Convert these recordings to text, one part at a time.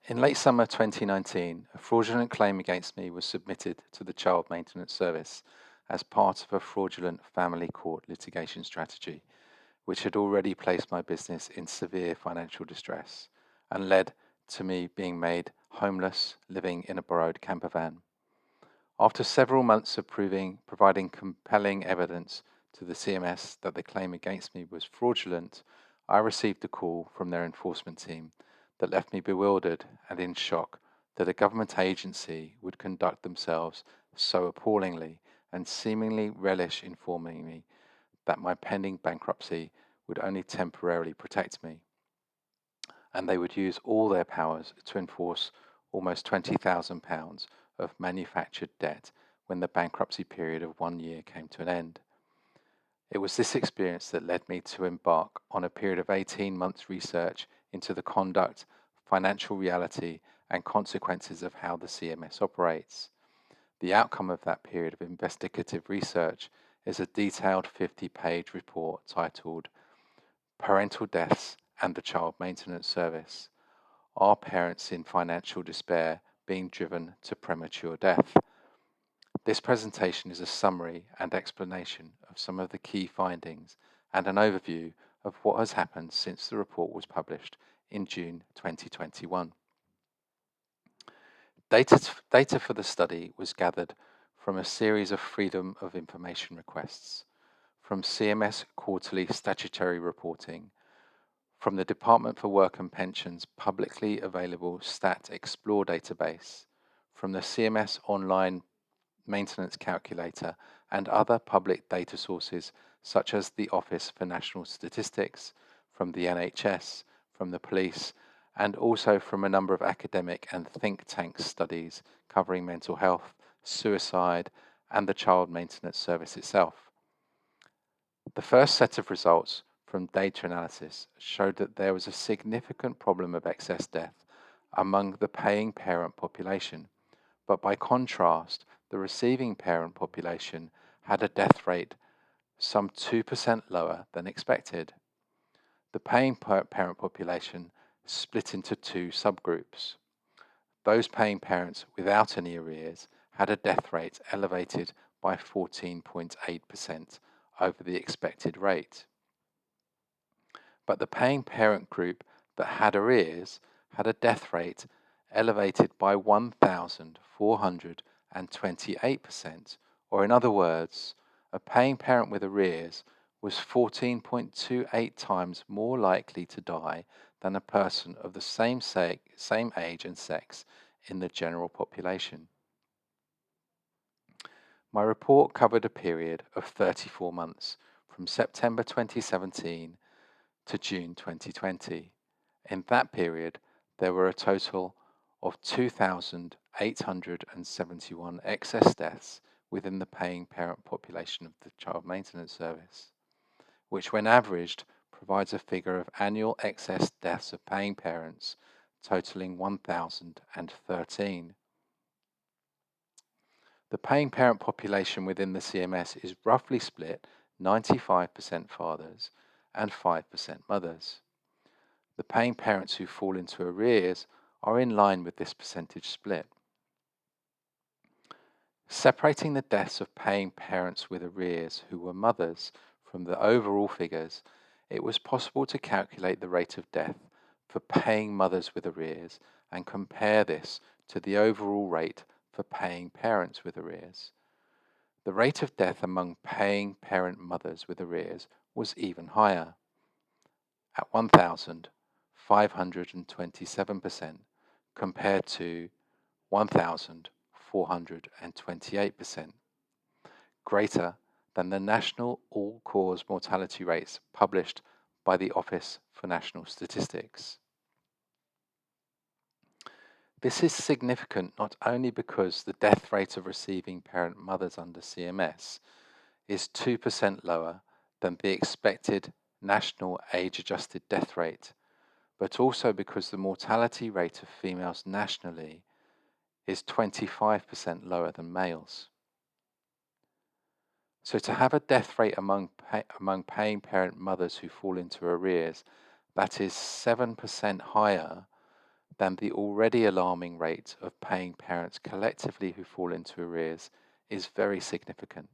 In late summer 2019, a fraudulent claim against me was submitted to the Child Maintenance Service as part of a fraudulent family court litigation strategy, which had already placed my business in severe financial distress and led to me being made homeless, living in a borrowed camper van. After several months of providing compelling evidence to the CMS that the claim against me was fraudulent, I received a call from their enforcement team that left me bewildered and in shock that a government agency would conduct themselves so appallingly and seemingly relish informing me that my pending bankruptcy would only temporarily protect me, and they would use all their powers to enforce almost £20,000 of manufactured debt when the bankruptcy period of 1 year came to an end. It was this experience that led me to embark on a period of 18 months research into the conduct, financial reality, and consequences of how the CMS operates. The outcome of that period of investigative research is a detailed 50-page report titled Parental Deaths and the Child Maintenance Service. Are parents in financial despair being driven to premature death? This presentation is a summary and explanation of some of the key findings and an overview of what has happened since the report was published in June 2021. Data for the study was gathered from a series of Freedom of Information requests, from CMS quarterly statutory reporting, from the Department for Work and Pensions publicly available Stat Explore database, from the CMS online maintenance calculator, and other public data sources such as the Office for National Statistics, from the NHS, from the police, and also from a number of academic and think tank studies covering mental health, suicide, and the Child Maintenance Service itself. The first set of results from data analysis showed that there was a significant problem of excess death among the paying parent population, but by contrast, the receiving parent population had a death rate some 2% lower than expected. The paying parent population split into two subgroups. Those paying parents without any arrears had a death rate elevated by 14.8% over the expected rate. But the paying parent group that had arrears had a death rate elevated by 1,428%, or in other words, a paying parent with arrears was 14.28 times more likely to die than a person of the same age and sex in the general population. My report covered a period of 34 months, from September 2017 to June 2020. In that period, there were a total of 2,871 excess deaths within the paying parent population of the Child Maintenance Service, which when averaged provides a figure of annual excess deaths of paying parents totaling 1,013. The paying parent population within the CMS is roughly split 95% fathers and 5% mothers. The paying parents who fall into arrears are in line with this percentage split. Separating the deaths of paying parents with arrears who were mothers from the overall figures, it was possible to calculate the rate of death for paying mothers with arrears and compare this to the overall rate for paying parents with arrears. The rate of death among paying parent mothers with arrears was even higher, at 1,527%, compared to 1,428%, greater than the national all-cause mortality rates published by the Office for National Statistics. This is significant not only because the death rate of receiving parent mothers under CMS is 2% lower than the expected national age-adjusted death rate, but also because the mortality rate of females nationally is 25% lower than males. So to have a death rate among paying parent mothers who fall into arrears that is 7% higher than the already alarming rate of paying parents collectively who fall into arrears is very significant.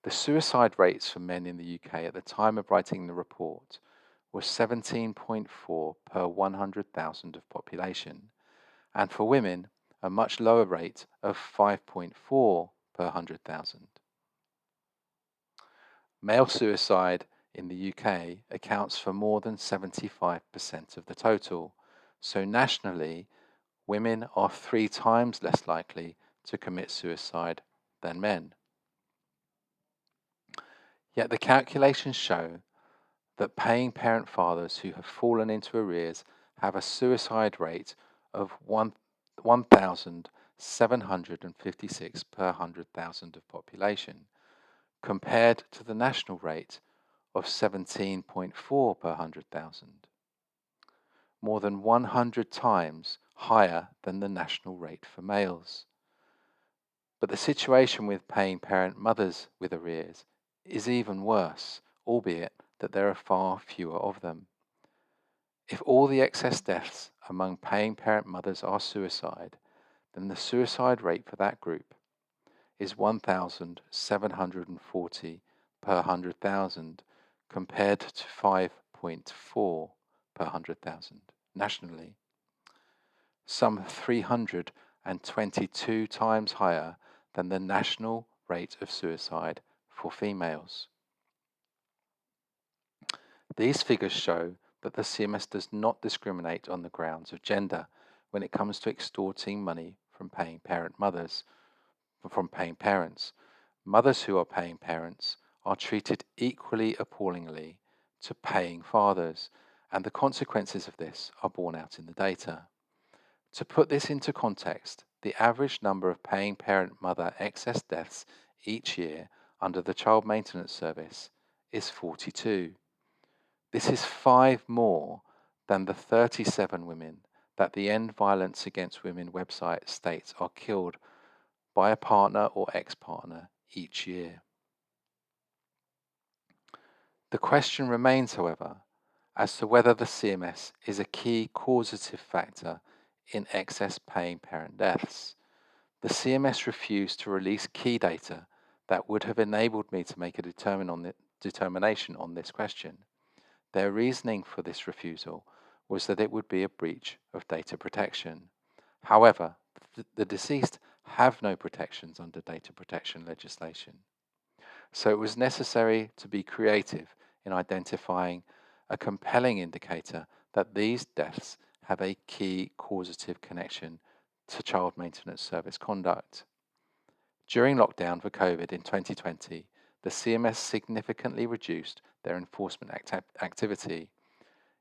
The suicide rates for men in the UK at the time of writing the report was 17.4 per 100,000 of population, and for women, a much lower rate of 5.4 per 100,000. Male suicide in the UK accounts for more than 75% of the total, so nationally, women are 3 times less likely to commit suicide than men. Yet the calculations show that paying parent fathers who have fallen into arrears have a suicide rate of 1,756 per 100,000 of population, compared to the national rate of 17.4 per 100,000, more than 100 times higher than the national rate for males. But the situation with paying parent mothers with arrears is even worse, albeit that there are far fewer of them. If all the excess deaths among paying parent mothers are suicide, then the suicide rate for that group is 1,740 per 100,000 compared to 5.4 per 100,000 nationally, some 322 times higher than the national rate of suicide for females. These figures show that the CMS does not discriminate on the grounds of gender when it comes to extorting money from paying parents. Mothers who are paying parents are treated equally appallingly to paying fathers, and the consequences of this are borne out in the data. To put this into context, the average number of paying parent mother excess deaths each year under the Child Maintenance Service is 42. This is 5 more than the 37 women that the End Violence Against Women website states are killed by a partner or ex-partner each year. The question remains, however, as to whether the CMS is a key causative factor in excess paying parent deaths. The CMS refused to release key data that would have enabled me to make a determination on this question. Their reasoning for this refusal was that it would be a breach of data protection. However, the deceased have no protections under data protection legislation. So it was necessary to be creative in identifying a compelling indicator that these deaths have a key causative connection to child maintenance service conduct. During lockdown for COVID in 2020, the CMS significantly reduced their enforcement activity.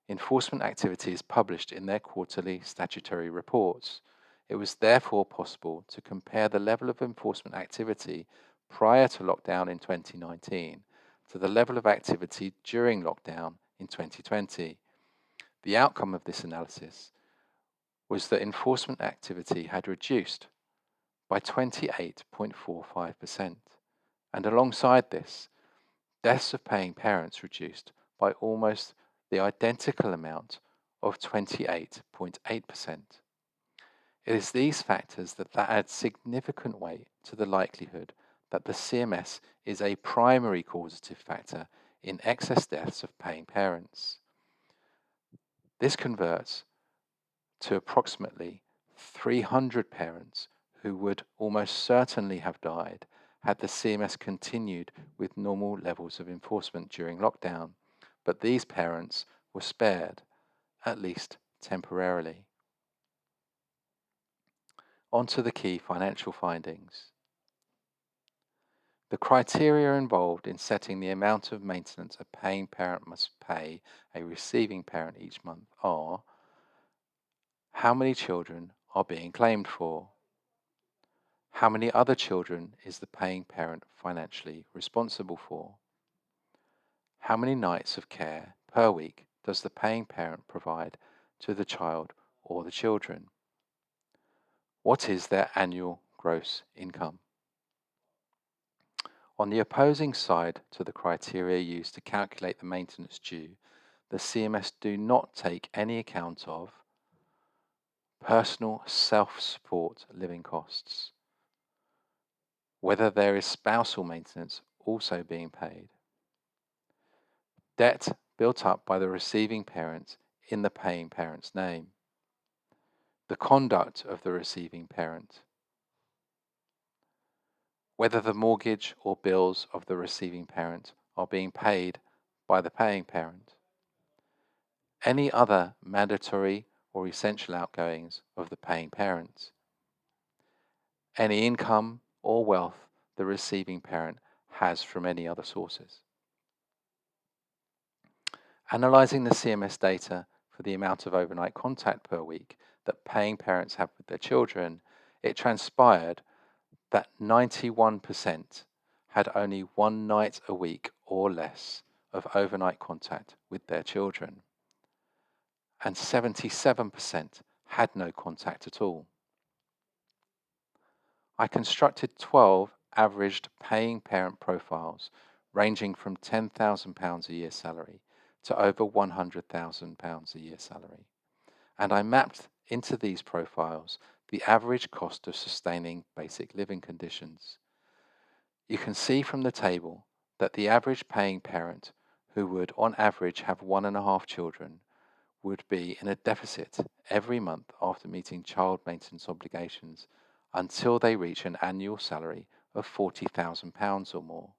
Enforcement activity is published in their quarterly statutory reports. It was therefore possible to compare the level of enforcement activity prior to lockdown in 2019 to the level of activity during lockdown in 2020. The outcome of this analysis was that enforcement activity had reduced by 28.45%, and alongside this, deaths of paying parents reduced by almost the identical amount of 28.8%. It is these factors that add significant weight to the likelihood that the CMS is a primary causative factor in excess deaths of paying parents. This converts to approximately 300 parents who would almost certainly have died had the CMS continued with normal levels of enforcement during lockdown, but these parents were spared, at least temporarily. On to the key financial findings. The criteria involved in setting the amount of maintenance a paying parent must pay a receiving parent each month are: how many children are being claimed for? How many other children is the paying parent financially responsible for? How many nights of care per week does the paying parent provide to the child or the children? What is their annual gross income? On the opposing side to the criteria used to calculate the maintenance due, the CMS do not take any account of personal self-support living costs, whether there is spousal maintenance also being paid, debt built up by the receiving parent in the paying parent's name, the conduct of the receiving parent, whether the mortgage or bills of the receiving parent are being paid by the paying parent, any other mandatory or essential outgoings of the paying parent, any income or wealth the receiving parent has from any other sources. Analysing the CMS data for the amount of overnight contact per week that paying parents have with their children, it transpired that 91% had only one night a week or less of overnight contact with their children, and 77% had no contact at all. I constructed 12 averaged paying parent profiles ranging from £10,000 a year salary to over £100,000 a year salary, and I mapped into these profiles the average cost of sustaining basic living conditions. You can see from the table that the average paying parent, who would on average have 1.5 children, would be in a deficit every month after meeting child maintenance obligations until they reach an annual salary of £40,000 or more.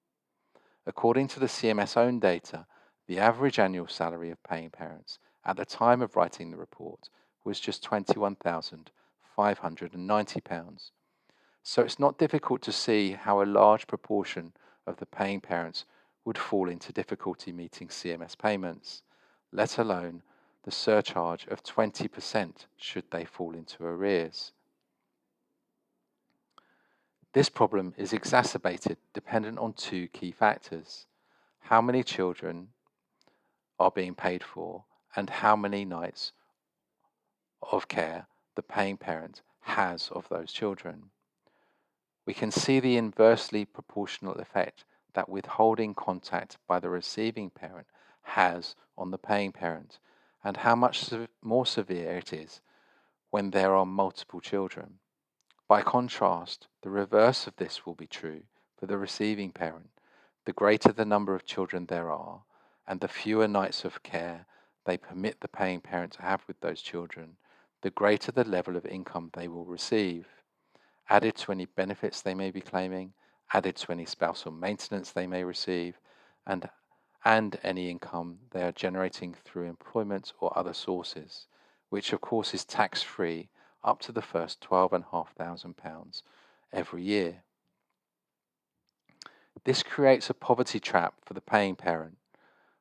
According to the CMS own data, the average annual salary of paying parents at the time of writing the report was just £21,590. So it's not difficult to see how a large proportion of the paying parents would fall into difficulty meeting CMS payments, let alone the surcharge of 20% should they fall into arrears. This problem is exacerbated dependent on two key factors: how many children are being paid for and how many nights of care the paying parent has of those children. We can see the inversely proportional effect that withholding contact by the receiving parent has on the paying parent, and how much more severe it is when there are multiple children. By contrast, the reverse of this will be true for the receiving parent. The greater the number of children there are, and the fewer nights of care they permit the paying parent to have with those children, the greater the level of income they will receive, added to any benefits they may be claiming, added to any spousal maintenance they may receive, and any income they are generating through employment or other sources, which of course is tax-free up to the first £12,500 every year. This creates a poverty trap for the paying parent,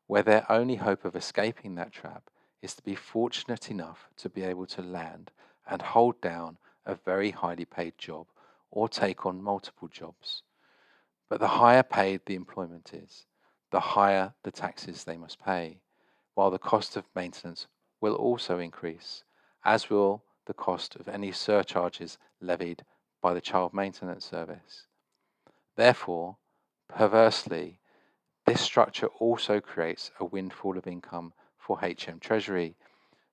where their only hope of escaping that trap is to be fortunate enough to be able to land and hold down a very highly paid job or take on multiple jobs. But the higher paid the employment is, the higher the taxes they must pay, while the cost of maintenance will also increase, as will the cost of any surcharges levied by the Child Maintenance Service. Therefore, perversely, this structure also creates a windfall of income for HM Treasury,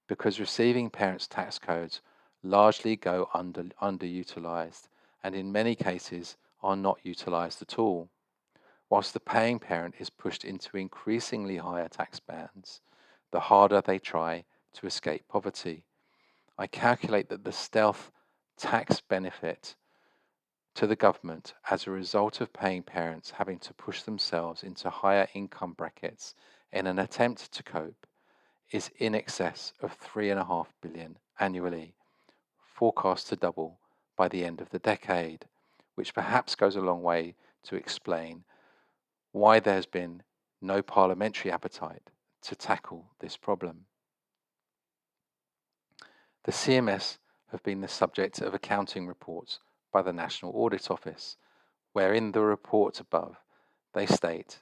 because receiving parents' tax codes largely go underutilised and in many cases are not utilised at all, whilst the paying parent is pushed into increasingly higher tax bands the harder they try to escape poverty. I calculate that the stealth tax benefit to the government as a result of paying parents having to push themselves into higher income brackets in an attempt to cope is in excess of £3.5 billion annually, forecast to double by the end of the decade, which perhaps goes a long way to explain why there has been no parliamentary appetite to tackle this problem. The CMS have been the subject of accounting reports by the National Audit Office, where in the report above they state,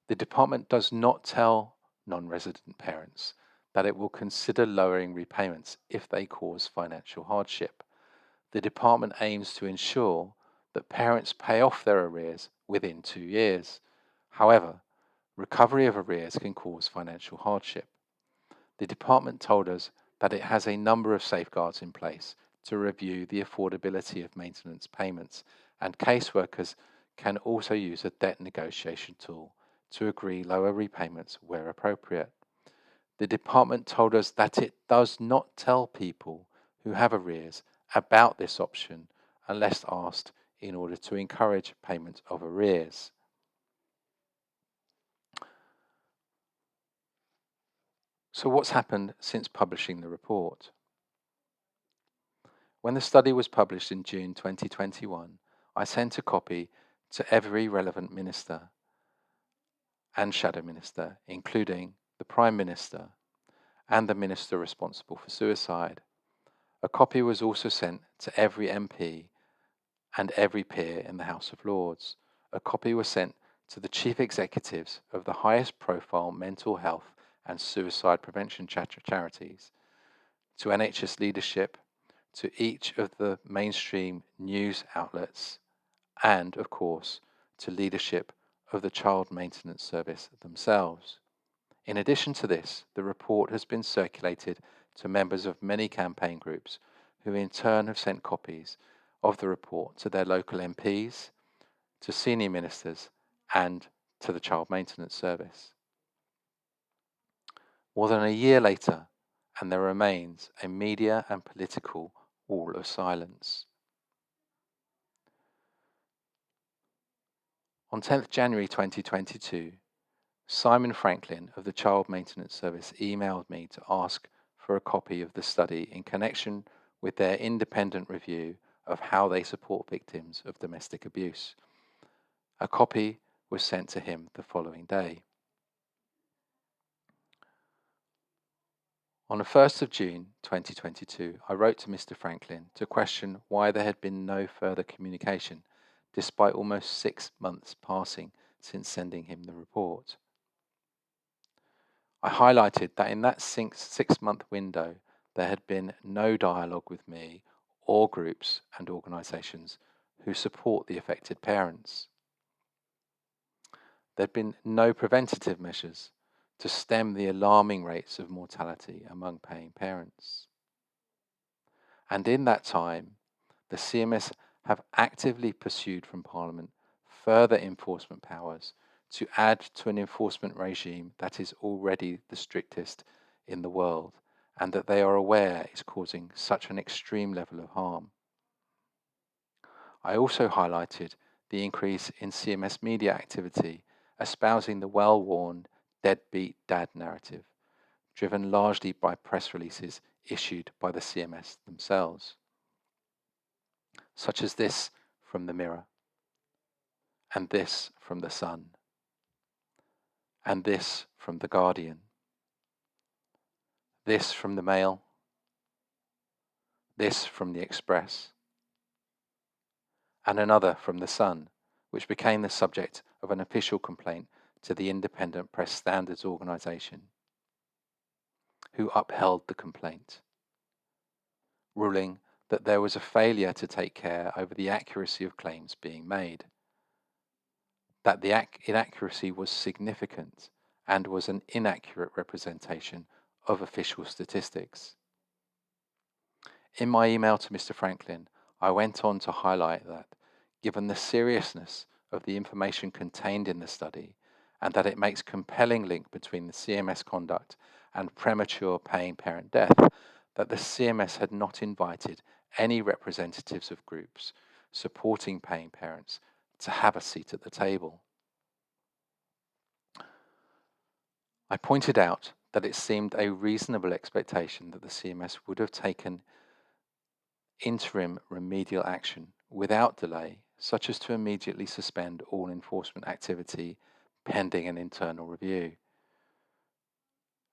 the department does not tell non-resident parents that it will consider lowering repayments if they cause financial hardship. The department aims to ensure that parents pay off their arrears within 2 years, However, recovery of arrears can cause financial hardship. The department told us that it has a number of safeguards in place to review the affordability of maintenance payments, and caseworkers can also use a debt negotiation tool to agree lower repayments where appropriate. The department told us that it does not tell people who have arrears about this option unless asked in order to encourage payment of arrears. So, what's happened since publishing the report? When the study was published in June 2021, I sent a copy to every relevant minister and shadow minister, including the Prime Minister and the minister responsible for suicide. A copy was also sent to every MP and every peer in the House of Lords. A copy was sent to the chief executives of the highest profile mental health and suicide prevention charities, to NHS leadership, to each of the mainstream news outlets, and, of course, to leadership of the Child Maintenance Service themselves. In addition to this, the report has been circulated to members of many campaign groups, who in turn have sent copies of the report to their local MPs, to senior ministers, and to the Child Maintenance Service. More than a year later, and there remains a media and political wall of silence. On 10th January 2022, Simon Franklin of the Child Maintenance Service emailed me to ask for a copy of the study in connection with their independent review of how they support victims of domestic abuse. A copy was sent to him the following day. On the 1st of June 2022, I wrote to Mr. Franklin to question why there had been no further communication, despite almost 6 months passing since sending him the report. I highlighted that in that 6-month window, there had been no dialogue with me or groups and organisations who support the affected parents. There had been no preventative measures to stem the alarming rates of mortality among paying parents. And in that time, the CMS have actively pursued from Parliament further enforcement powers to add to an enforcement regime that is already the strictest in the world, and that they are aware is causing such an extreme level of harm. I also highlighted the increase in CMS media activity, espousing the well-worn deadbeat dad narrative, driven largely by press releases issued by the CMS themselves, such as this from the Mirror, and this from the Sun, and this from the Guardian, this from the Mail, this from the Express, and another from the Sun, which became the subject of an official complaint to the Independent Press Standards Organisation, who upheld the complaint, ruling that there was a failure to take care over the accuracy of claims being made, that the inaccuracy was significant and was an inaccurate representation of official statistics. In my email to Mr. Franklin, I went on to highlight that, given the seriousness of the information contained in the study, and that it makes compelling link between the CMS conduct and premature paying parent death, that the CMS had not invited any representatives of groups supporting paying parents to have a seat at the table. I pointed out that it seemed a reasonable expectation that the CMS would have taken interim remedial action without delay, such as to immediately suspend all enforcement activity pending an internal review,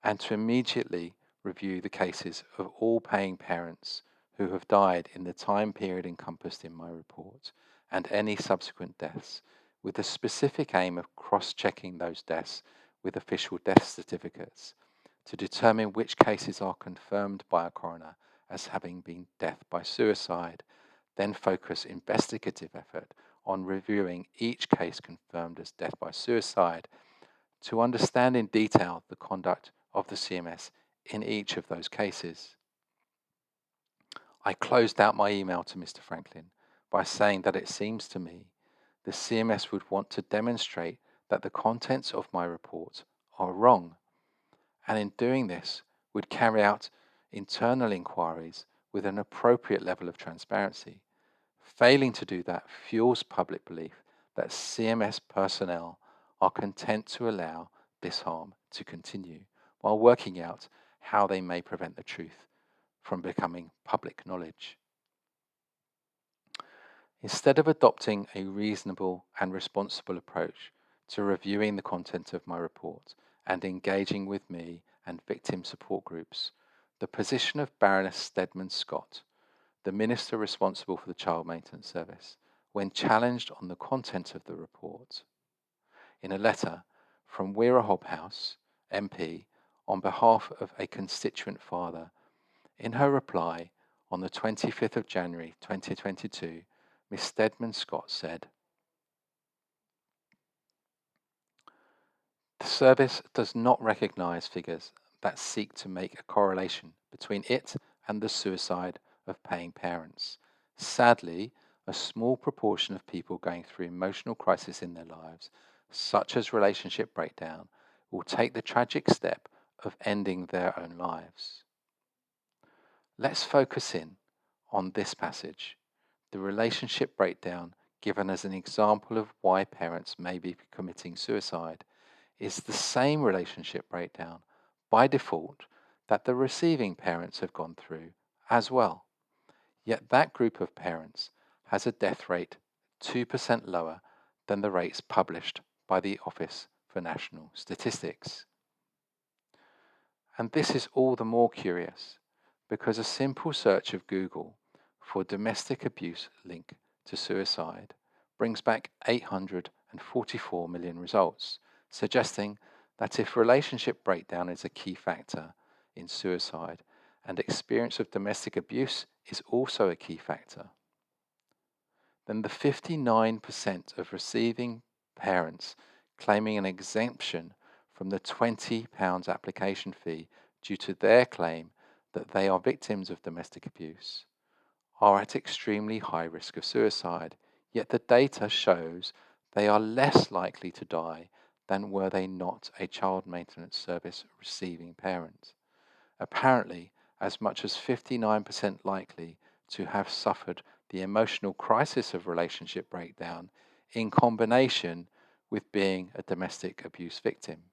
and to immediately review the cases of all paying parents who have died in the time period encompassed in my report, and any subsequent deaths, with the specific aim of cross-checking those deaths with official death certificates to determine which cases are confirmed by a coroner as having been death by suicide, then focus investigative effort on reviewing each case confirmed as death by suicide to understand in detail the conduct of the CMS in each of those cases. I closed out my email to Mr. Franklin by saying that it seems to me the CMS would want to demonstrate that the contents of my report are wrong, and in doing this would carry out internal inquiries with an appropriate level of transparency. Failing to do that fuels public belief that CMS personnel are content to allow this harm to continue while working out how they may prevent the truth from becoming public knowledge. Instead of adopting a reasonable and responsible approach to reviewing the content of my report and engaging with me and victim support groups, the position of Baroness Stedman Scott, the minister responsible for the Child Maintenance Service, when challenged on the content of the report, in a letter from Weira Hobhouse, MP, on behalf of a constituent father, in her reply on the 25th of January 2022, Ms. Stedman Scott said, "The service does not recognise figures that seek to make a correlation between it and the suicide of paying parents. Sadly, a small proportion of people going through emotional crisis in their lives, such as relationship breakdown, will take the tragic step of ending their own lives." Let's focus in on this passage, the relationship breakdown given as an example of why parents may be committing suicide is the same relationship breakdown by default that the receiving parents have gone through as well. Yet that group of parents has a death rate 2% lower than the rates published by the Office for National Statistics. And this is all the more curious because a simple search of Google for domestic abuse link to suicide brings back 844 million results, suggesting that if relationship breakdown is a key factor in suicide and experience of domestic abuse is also a key factor, then the 59% of receiving parents claiming an exemption from the £20 application fee due to their claim that they are victims of domestic abuse are at extremely high risk of suicide, yet the data shows they are less likely to die than were they not a child maintenance service receiving parent. Apparently, as much as 59% likely to have suffered the emotional crisis of relationship breakdown in combination with being a domestic abuse victim.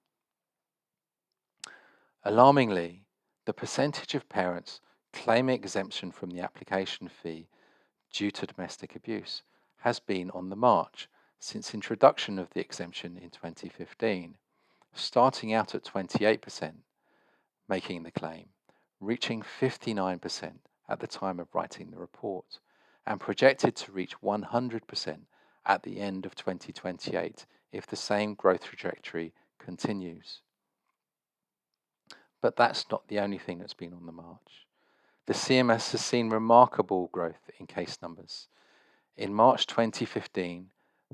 Alarmingly, the percentage of parents claiming exemption from the application fee due to domestic abuse has been on the march since introduction of the exemption in 2015, starting out at 28% making the claim, reaching 59% at the time of writing the report, and projected to reach 100% at the end of 2028 if the same growth trajectory continues. But that's not the only thing that's been on the march. The CMS has seen remarkable growth in case numbers. In March 2015,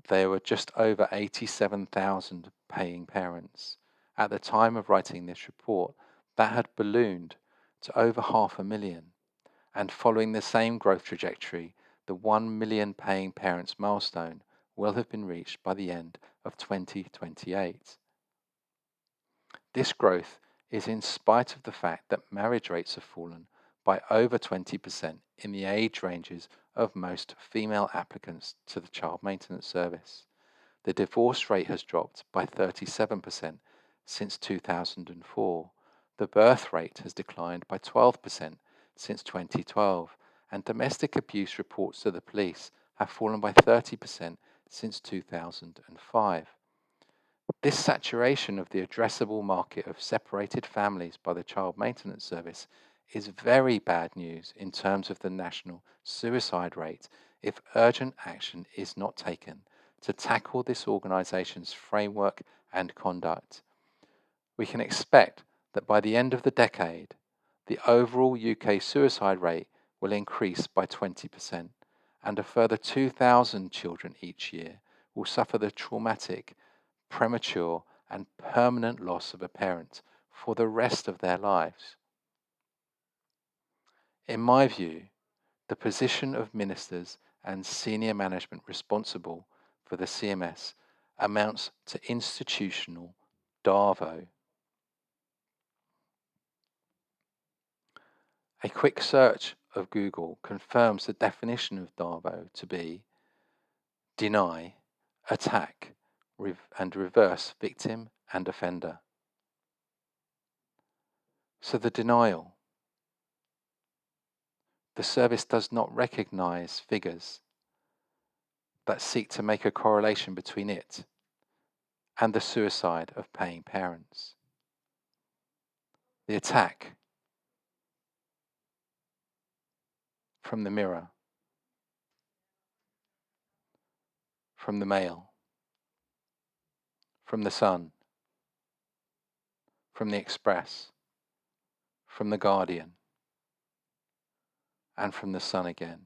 there were just over 87,000 paying parents. At the time of writing this report, that had ballooned to over 500,000. And following the same growth trajectory, the 1 million paying parents milestone will have been reached by the end of 2028. This growth is in spite of the fact that marriage rates have fallen by over 20% in the age ranges of most female applicants to the child maintenance service. The divorce rate has dropped by 37% since 2004. The birth rate has declined by 12% since 2012, and domestic abuse reports to the police have fallen by 30% since 2005. This saturation of the addressable market of separated families by the Child Maintenance Service is very bad news in terms of the national suicide rate if urgent action is not taken to tackle this organisation's framework and conduct. We can expect that by the end of the decade, the overall UK suicide rate will increase by 20%, and a further 2,000 children each year will suffer the traumatic, premature, and permanent loss of a parent for the rest of their lives. In my view, the position of ministers and senior management responsible for the CMS amounts to institutional DARVO. A quick search of Google confirms the definition of DARVO to be deny, attack, and reverse victim and offender. So the denial. The service does not recognize figures that seek to make a correlation between it and the suicide of paying parents. The attack from the mirror, from the mail, from the sun, from the Express, from the Guardian, and from the sun again.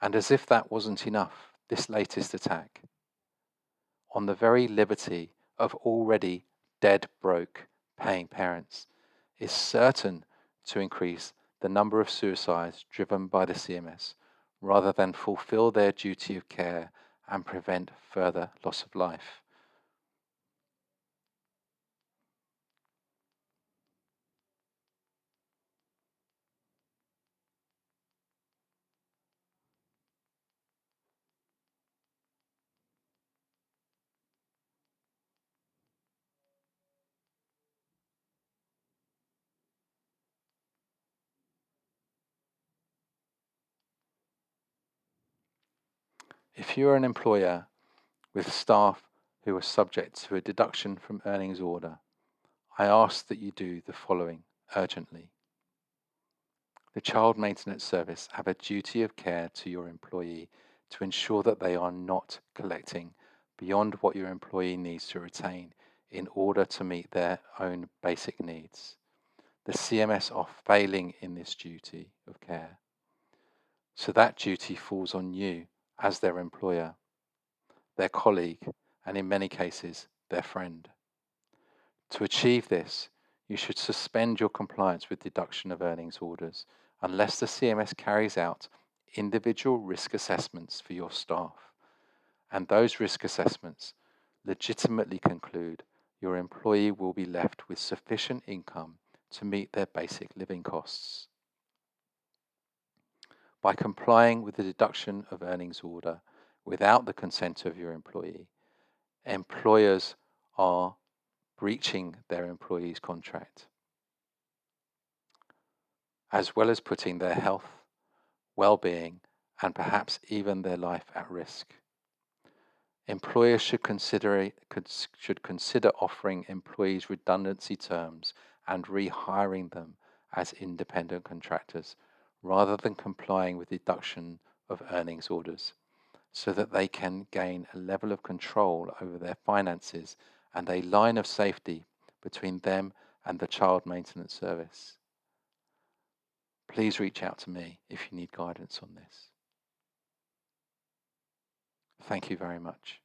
And as if that wasn't enough, this latest attack on the very liberty of already dead broke paying parents is certain to increase the number of suicides driven by the CMS rather than fulfill their duty of care and prevent further loss of life. If you are an employer with staff who are subject to a deduction from earnings order, I ask that you do the following urgently. The Child Maintenance Service have a duty of care to your employee to ensure that they are not collecting beyond what your employee needs to retain in order to meet their own basic needs. The CMS are failing in this duty of care. So that duty falls on you as their employer, their colleague, and in many cases, their friend. To achieve this, you should suspend your compliance with deduction of earnings orders unless the CMS carries out individual risk assessments for your staff, and those risk assessments legitimately conclude your employee will be left with sufficient income to meet their basic living costs. By complying with the deduction of earnings order without the consent of your employee, employers are breaching their employee's contract, as well as putting their health, well-being, and perhaps even their life at risk. Employers should consider offering employees redundancy terms and rehiring them as independent contractors, rather than complying with deduction of earnings orders, so that they can gain a level of control over their finances and a line of safety between them and the child maintenance service. Please reach out to me if you need guidance on this. Thank you very much.